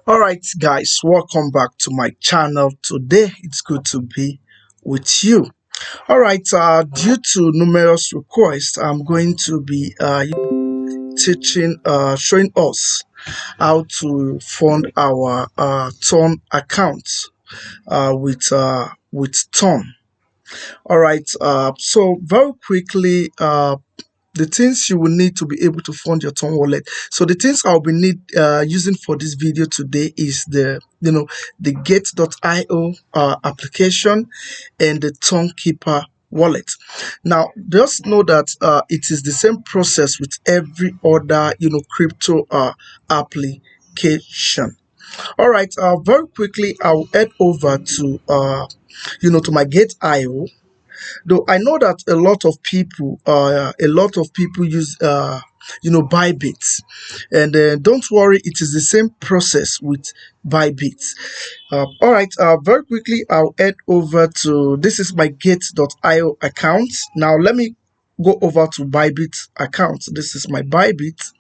All right, guys, welcome back to my channel. Today it's good to be with you. All right, due to numerous requests, I'm going to be showing us how to fund our Ton account with Ton. All right, so very quickly, the things you will need to be able to fund your Ton wallet. So the things I'll be using for this video today is the Gate.io application and the Ton Keeper wallet. Now just know that it is the same process with every other crypto application. All right, very quickly I'll head over to to my Gate.io. Though I know that a lot of people use Bybit, and don't worry, it is the same process with Bybit. All right, very quickly I'll head over to, this is my Gate.io account. Now let me go over to Bybit account. This is my Bybit.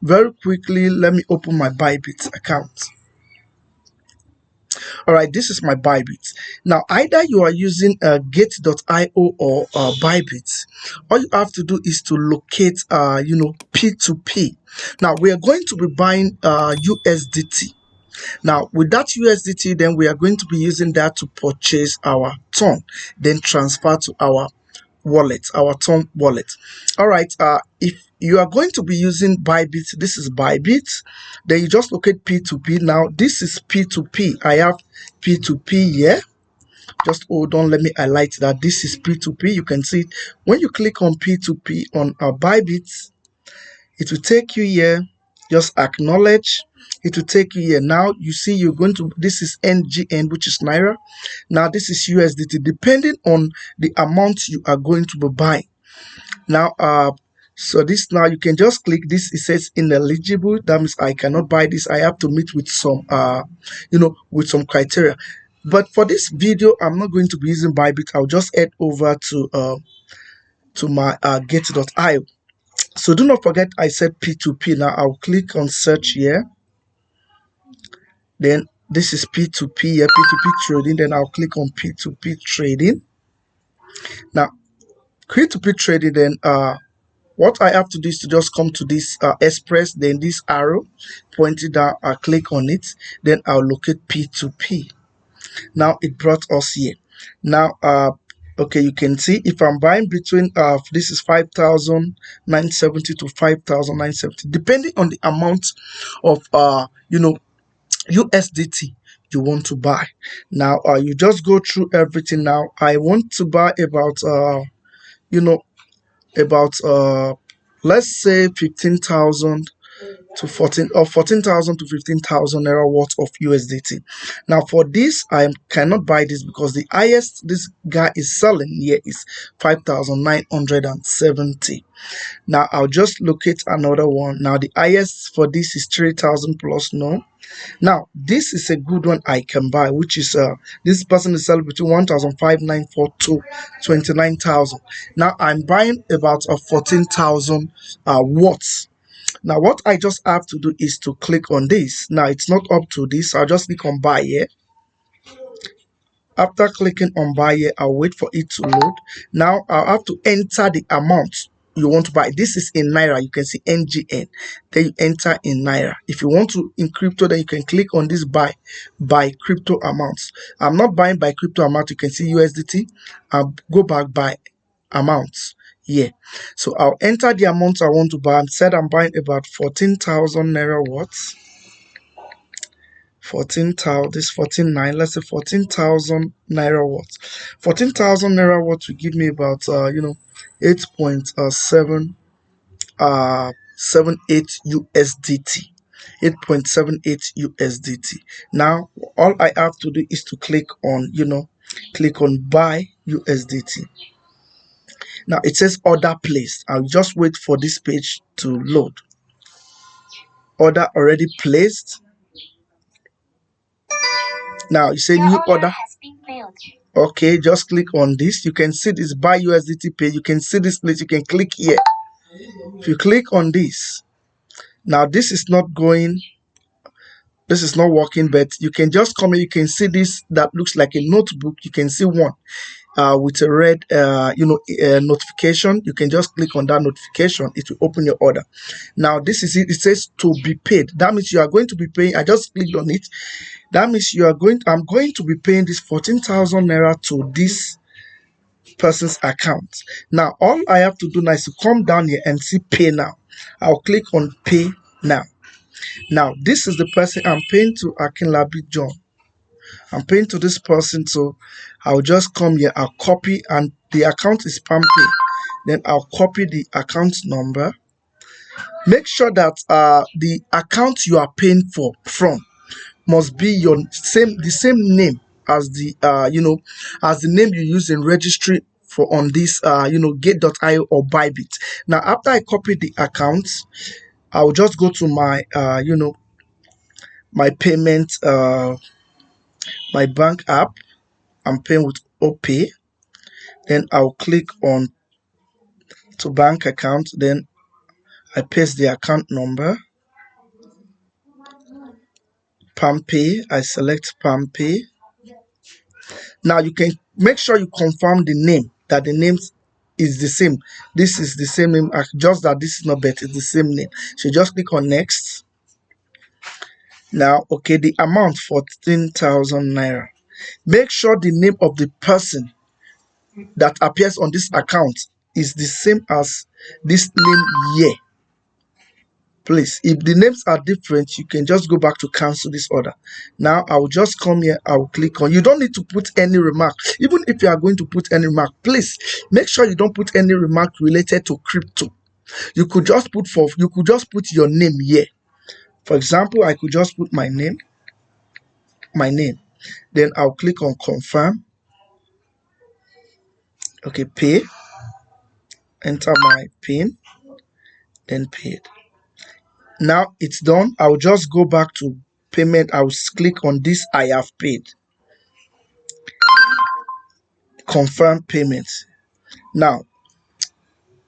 Very quickly, let me open my Bybit account. All right, this is my Bybit. Now, either you are using Gate.io or Bybit, all you have to do is to locate, P2P. Now, we are going to be buying USDT. Now, with that USDT, then we are going to be using that to purchase our Ton, then transfer to our wallet, our Ton wallet. All right, if you are going to be using Bybit, this is Bybit, then you just locate P2P. Now this is P2P. I have P2P here. Just hold on, let me highlight that this is P2P. You can see it. When you click on P2P on Bybit, it will take you here. Just acknowledge. It will take you here. Now you see you're going to, this is NGN, which is Naira. Now this is USDT, depending on the amount you are going to be buying. Now so this, now you can just click this. It says ineligible. That means I cannot buy this. I have to meet with some with some criteria. But for this video, I'm not going to be using Bybit. I'll just head over to my Gate.io. So do not forget I said P2P. Now I'll click on search here. Then this is P2P here, P2P trading. Then I'll click on P2P trading. Now P2P trading, then what I have to do is to just come to this express, then this arrow pointed down. I click on it, then I'll locate P2P. Now it brought us here. Now okay, you can see if I'm buying between this is 5,970 to 5,970, depending on the amount of USDT you want to buy. Now you just go through everything. Now I want to buy about let's say 15,000 to 14,000 to 15,000 naira worth of USDT. Now for this, I cannot buy this because the highest this guy is selling here is 5,970. Now I'll just locate another one. Now the highest for this is 3,000 plus. No. Now this is a good one I can buy, which is this person is selling between 1,594 to 29,000. Now I'm buying about 14,000 watts. Now what I just have to do is to click on this. Now it's not up to this. I'll just click on buy here. After clicking on buy here, I'll wait for it to load. Now I'll have to enter the amount you want to buy. This is in Naira. You can see NGN. Then you enter in Naira. If you want to in crypto, then you can click on this buy crypto amounts. I'm not buying by crypto amount. You can see USDT. I'll go back by amounts. Yeah, so I'll enter the amount I want to buy. I said I'm buying about 14,000 naira watts. 14,000, this 14.9, let's say 14,000 naira watts. 14,000 naira watts will give me about 8.78 USDT. 8.78 USDT. Now all I have to do is to click on buy USDT. Now it says order placed. I'll just wait for this page to load. Order already placed. Now you say new order has been failed. Okay, just click on this. You can see this buy USDT page. You can see this place. You can click here. If you click on this, now this is not going this is not working, but you can just come here. You can see this that looks like a notebook. You can see one with a red notification. You can just click on that notification. It will open your order. Now this is it. It says to be paid. That means you are going to be paying. I just clicked on it. That means I'm going to be paying this 14,000 naira to this person's account. Now all I have to do now is to come down here and see pay now. I'll click on pay now. Now this is the person I'm paying to, Akinlabi John. I'm paying to this person, so I'll just come here, I'll copy, and the account is PalmPay. Then I'll copy the account number. Make sure that the account you are paying from must be the same name as the as the name you use in registry for on this gate.io or Bybit. Now after I copy the account, I'll just go to my my payment my bank app. I'm paying with OPay. Then I'll click on to bank account. Then I paste the account number. PalmPay. I select PalmPay. Now you can make sure you confirm the name, that the name is the same. This is the same name, just that this is not better. It's the same name. So just click on next. Now, okay, the amount 14,000 naira. Make sure the name of the person that appears on this account is the same as this name here. Please, if the names are different, you can just go back to cancel this order. Now I will just come here, I will click on. You don't need to put any remark. Even if you are going to put any remark, please make sure you don't put any remark related to crypto. You could just put your name here. For example, I could just put my name. Then I'll click on confirm. Okay, pay. Enter my PIN, then paid. Now it's done. I'll just go back to payment. I'll click on this I have paid. Confirm payment. Now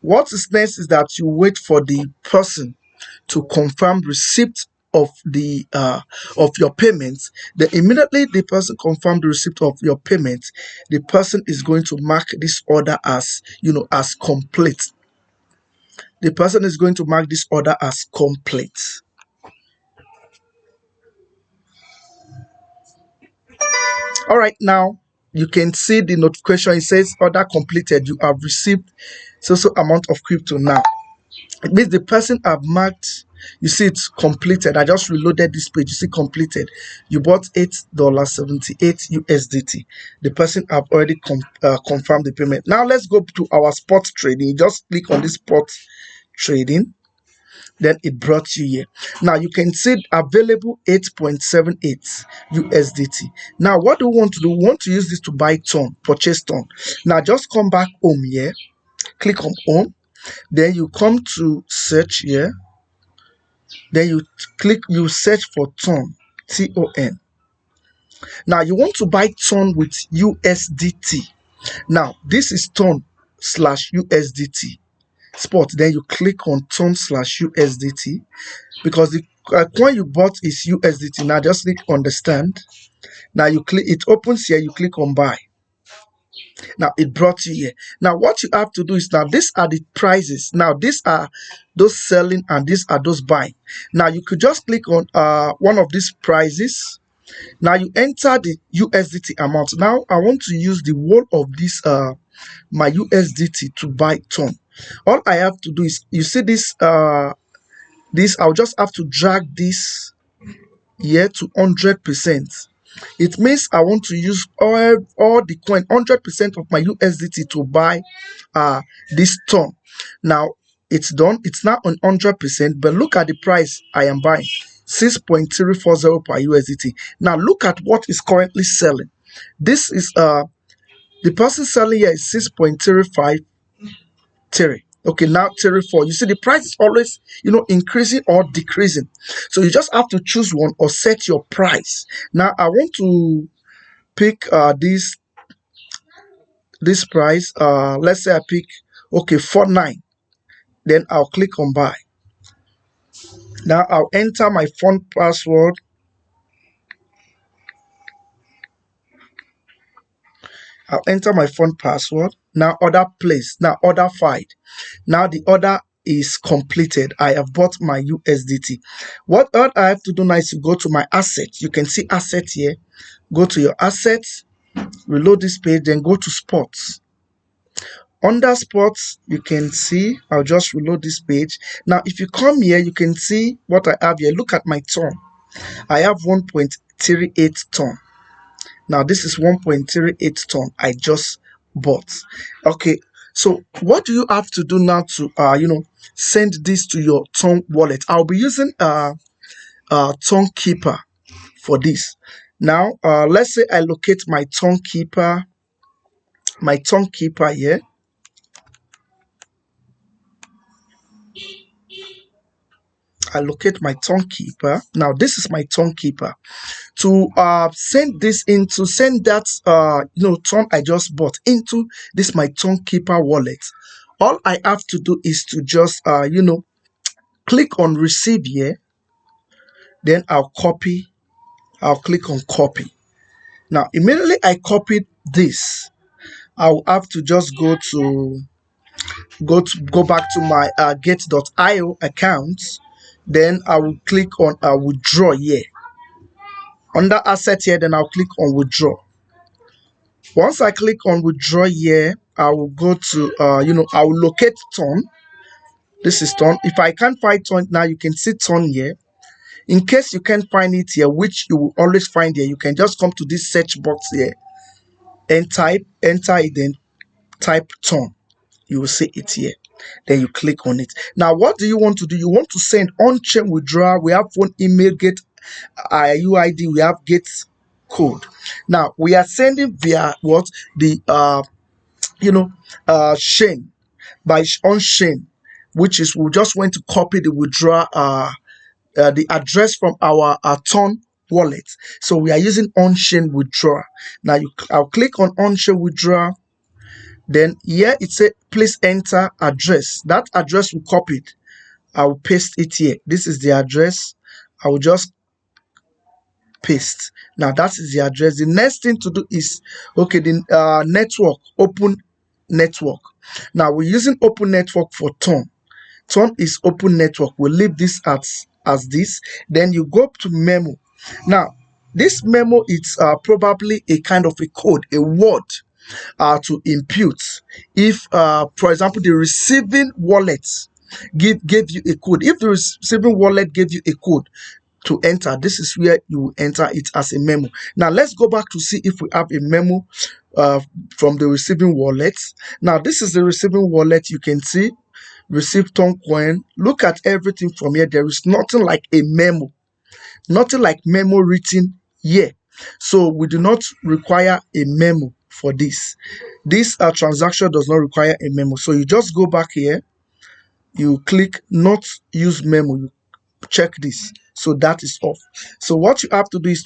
what is next is that you wait for the person to confirm receipt of the of your payment. Then immediately the person confirm the receipt of your payment, the person is going to mark this order as as complete. The person is going to mark this order as complete. All right, now you can see the notification. It says order completed. You have received so amount of crypto. Now it means the person have marked. You see it's completed. I just reloaded this page. You see completed. You bought $8.78 USDT. The person have already confirmed the payment. Now let's go to our spot trading. You just click on this spot trading. Then it brought you here. Now you can see available 8.78 USDT. Now what do we want to do? We want to use this to buy ton, purchase ton. Now just come back home here, click on home, then you come to search here, then you search for ton, TON. Now you want to buy ton with USDT. Now this is ton slash USDT spot. Then you click on ton slash USDT because the coin you bought is USDT. Now just click understand. Now you click, it opens here, you click on buy. Now it brought you here. Now what you have to do is, now these are the prices. Now these are those selling and these are those buying. Now you could just click on one of these prices. Now you enter the USDT amount. Now I want to use the whole of this my USDT to buy ton. All I have to do is, you see this I'll just have to drag this here to 100%. It means I want to use all the coin, 100% of my USDT to buy this ton. Now it's done. It's now on 100%, but look at the price I am buying, 6.340 per USDT. Now look at what is currently selling. This is the person selling here is 6.353. Okay, now 34. You see the price is always increasing or decreasing, so you just have to choose one or set your price. Now I want to pick this price. Let's say I pick 49. Then I'll click on buy. Now I'll enter my fund password. I'll enter my phone password. Now order placed. Now order filed. Now the order is completed. I have bought my USDT. What I have to do now is to go to my assets. You can see assets here. Go to your assets, reload this page, then go to sports. Under sports, you can see, I'll just reload this page. Now, if you come here, you can see what I have here. Look at my ton. I have 1.38 ton. Now, this is 1.38 ton I just bought. Okay, so what do you have to do now to, send this to your ton wallet? I'll be using ton keeper for this. Now, let's say I locate my ton keeper here. I locate my ton keeper. Now, this is my ton keeper. To send that ton I just bought into this my ton keeper wallet, all I have to do is to just click on receive here. Then I'll click on copy. Now, immediately I copied this, I'll have to just go back to my gateio account. Then I will click on withdraw here. Under asset here, then I'll click on withdraw. Once I click on withdraw here, I will go to I will locate ton. This is ton. If I can't find ton now, you can see ton here. In case you can't find it here, which you will always find here, you can just come to this search box here and enter it, then type ton. You will see it here. Then you click on it. Now, what do you want to do? You want to send on-chain withdrawal. We have one email, get UID, we have get code. Now, we are sending via what? The chain, by on-chain, which is we just want to copy the withdrawal the address from our ton wallet. So we are using on-chain withdrawal. Now I'll click on on-chain withdrawal. Then here it says please enter address. That address we copied, I will paste it here. This is the address. I will just paste. Now that is the address. The next thing to do is the network, open network. Now we're using open network for ton. Ton is open network. We'll leave this as this. Then you go to memo. Now this memo is probably a kind of a code, a word to impute. If for example the receiving wallet gave you a code, if the receiving wallet gave you a code to enter, this is where you will enter it as a memo. Now let's go back to see if we have a memo from the receiving wallet. Now this is the receiving wallet. You can see receive ton coin. Look at everything from here. There is nothing like a memo, nothing like memo written here. So we do not require a memo for this. This transaction does not require a memo. So you just go back here, you click not use memo, you check this. So that is off. So what you have to do is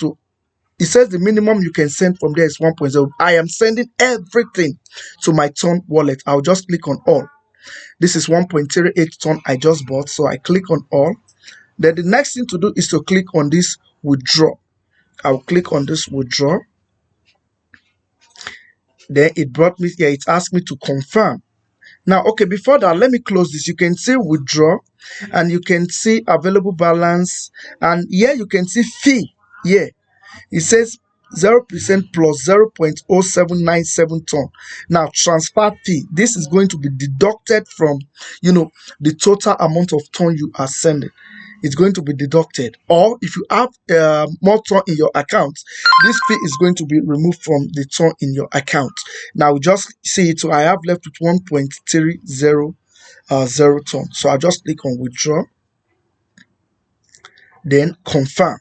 it says the minimum you can send from there is 1.0. I am sending everything to my ton wallet. I'll just click on all. This is 1.38 ton I just bought. So I click on all. Then the next thing to do is to click on this withdraw. I'll click on this withdraw. Then it brought me here. It asked me to confirm. Now, okay, before that, let me close this. You can see withdraw and you can see available balance. And here you can see fee. Yeah, it says 0% plus 0.0797 ton. Now, transfer fee. This is going to be deducted from, the total amount of ton you are sending. It's going to be deducted. Or if you have more ton in your account, this fee is going to be removed from the ton in your account. Now, just see it. So I have left with 1.30 ton. So I'll just click on withdraw. Then confirm.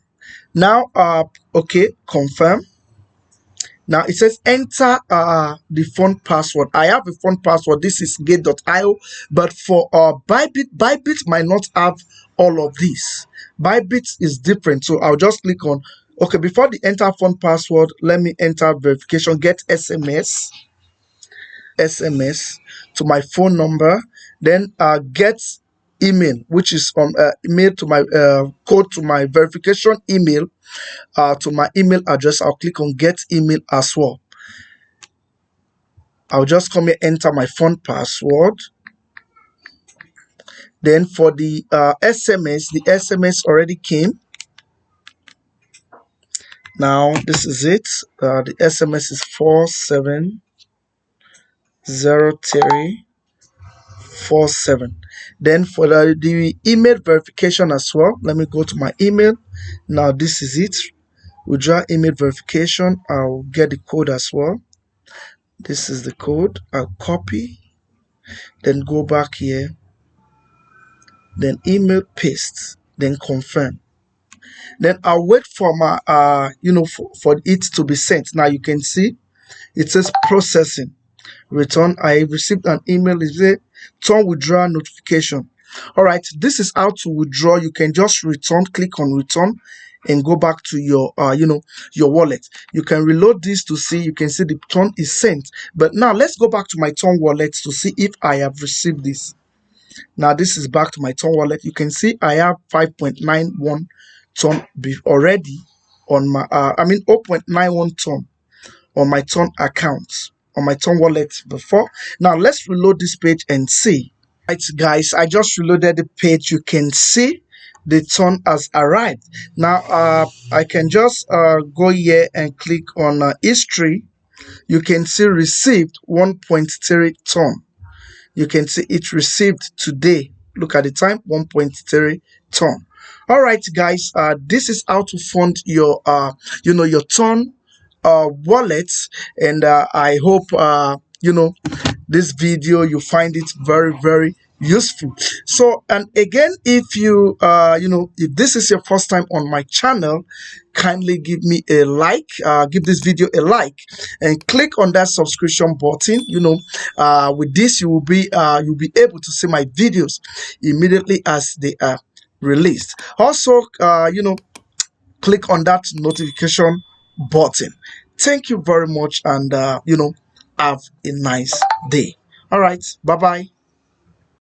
Now, okay, confirm. Now it says enter the fund password. I have a fund password. This is gate.io, but for Bybit might not have all of these. Bybit is different, so I'll just click on okay. Before the enter fund password, let me enter verification. Get SMS to my phone number. Then get email, which is on email to my code to my verification email. To my email address. I'll click on get email as well. I'll just come here, enter my phone password. Then for the SMS, the SMS already came. Now this is it. The SMS is 470347. Then for the email verification as well, let me go to my email. Now this is it. Withdraw email verification. I'll get the code as well. This is the code. I'll copy, then go back here, then email paste, then confirm. Then I'll wait for my for it to be sent. Now you can see it says processing. Return. I received an email. It says turn withdraw notification. All right, this is how to withdraw. You can just return, click on return, and go back to your your wallet. You can reload this to see. You can see the turn is sent. But now let's go back to my turn wallet to see if I have received this. Now this is back to my turn wallet. You can see I have 5.91 ton already on my 0.91 ton on my ton account, on my ton wallet before. Now let's reload this page and see. Right guys, I just reloaded the page. You can see the ton has arrived. Now I can just go here and click on history. You can see received 1.3 ton. You can see it received today. Look at the time, 1.3 ton. All right guys, this is how to fund your your ton wallets. And I hope this video you find it very, very useful. So, and again, if you if this is your first time on my channel, kindly give me a like, give this video a like, and click on that subscription button. With this you'll be able to see my videos immediately as they are released. Also click on that notification button. Thank you very much, and have a nice day. All right, bye bye.